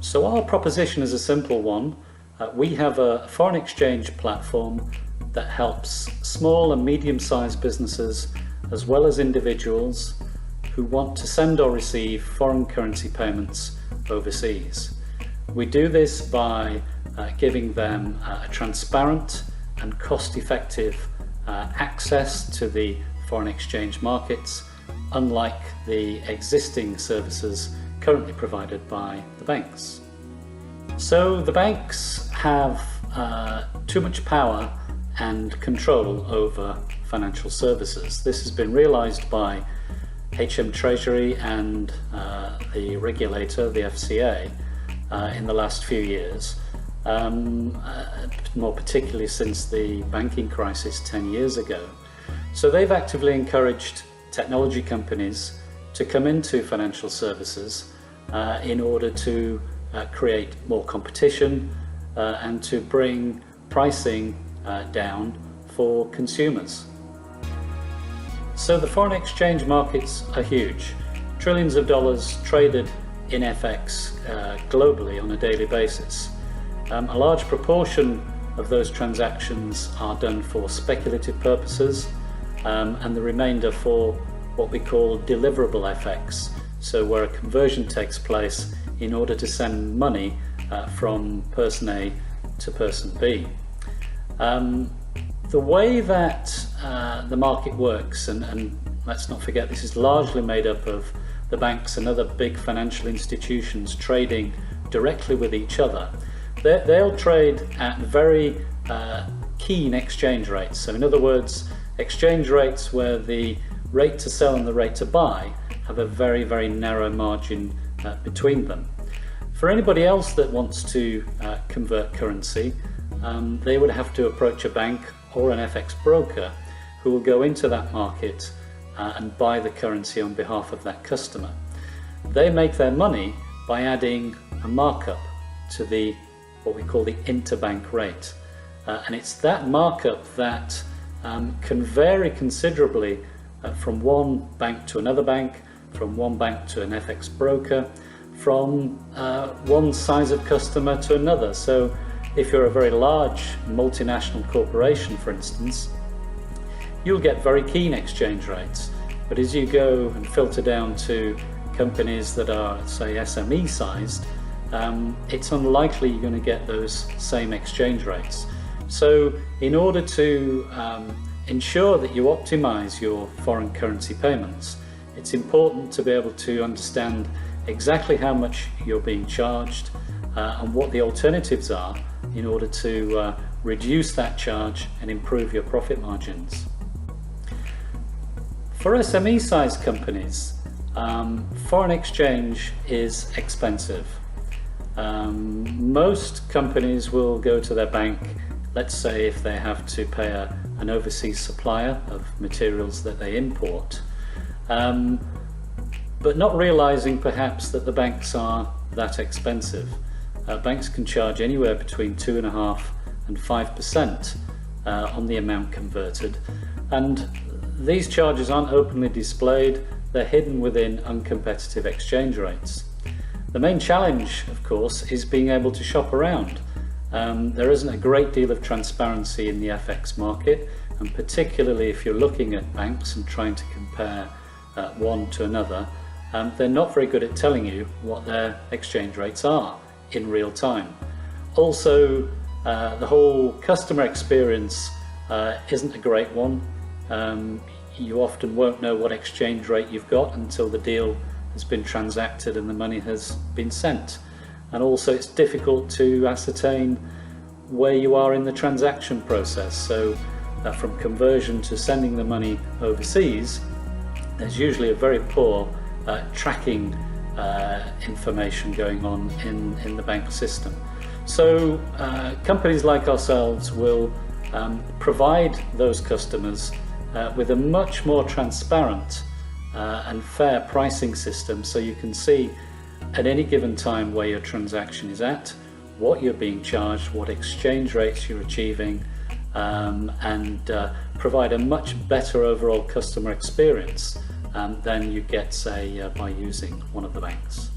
So our proposition is a simple one. We have a foreign exchange platform that helps small and medium-sized businesses as well as individuals who want to send or receive foreign currency payments overseas. We do this by giving them a transparent and cost-effective access to the foreign exchange markets, unlike the existing services currently provided by the banks. So the banks have too much power and control over financial services. This has been realised by HM Treasury and the regulator, the FCA, in the last few years, more particularly since the banking crisis 10 years ago. So they've actively encouraged technology companies to come into financial services in order to create more competition and to bring pricing down for consumers. So the foreign exchange markets are huge. Trillions of dollars traded in FX globally on a daily basis. A large proportion of those transactions are done for speculative purposes, and the remainder for what we call deliverable FX, so where a conversion takes place in order to send money from person A to person B. The way that the market works, and let's not forget this is largely made up of the banks and other big financial institutions trading directly with each other. They'll trade at very keen exchange rates. So in other words, exchange rates where the rate to sell and the rate to buy have a very, very narrow margin between them. For anybody else that wants to convert currency, they would have to approach a bank or an FX broker who will go into that market and buy the currency on behalf of that customer. They make their money by adding a markup to what we call the interbank rate. And it's that markup that can vary considerably from one bank to another bank, from one bank to an FX broker, from one size of customer to another. So if you're a very large multinational corporation, for instance, you'll get very keen exchange rates. But as you go and filter down to companies that are, say, SME sized, it's unlikely you're going to get those same exchange rates. So in order to ensure that you optimize your foreign currency payments, it's important to be able to understand exactly how much you're being charged and what the alternatives are in order to reduce that charge and improve your profit margins. For SME-sized companies, foreign exchange is expensive. Most companies will go to their bank, let's say if they have to pay an overseas supplier of materials that they import, but not realizing perhaps that the banks are that expensive. Banks can charge anywhere between 2.5% and 5% on the amount converted, and these charges aren't openly displayed, they're hidden within uncompetitive exchange rates. The main challenge, of course, is being able to shop around. There isn't a great deal of transparency in the FX market, and particularly if you're looking at banks and trying to compare one to another, they're not very good at telling you what their exchange rates are in real time. Also, the whole customer experience isn't a great one. You often won't know what exchange rate you've got until the deal has been transacted and the money has been sent. And also it's difficult to ascertain where you are in the transaction process. So from conversion to sending the money overseas, there's usually a very poor tracking information going on in the bank system. So companies like ourselves will provide those customers with a much more transparent and fair pricing system, so you can see at any given time where your transaction is at, what you're being charged, what exchange rates you're achieving, and provide a much better overall customer experience than you get, say, by using one of the banks.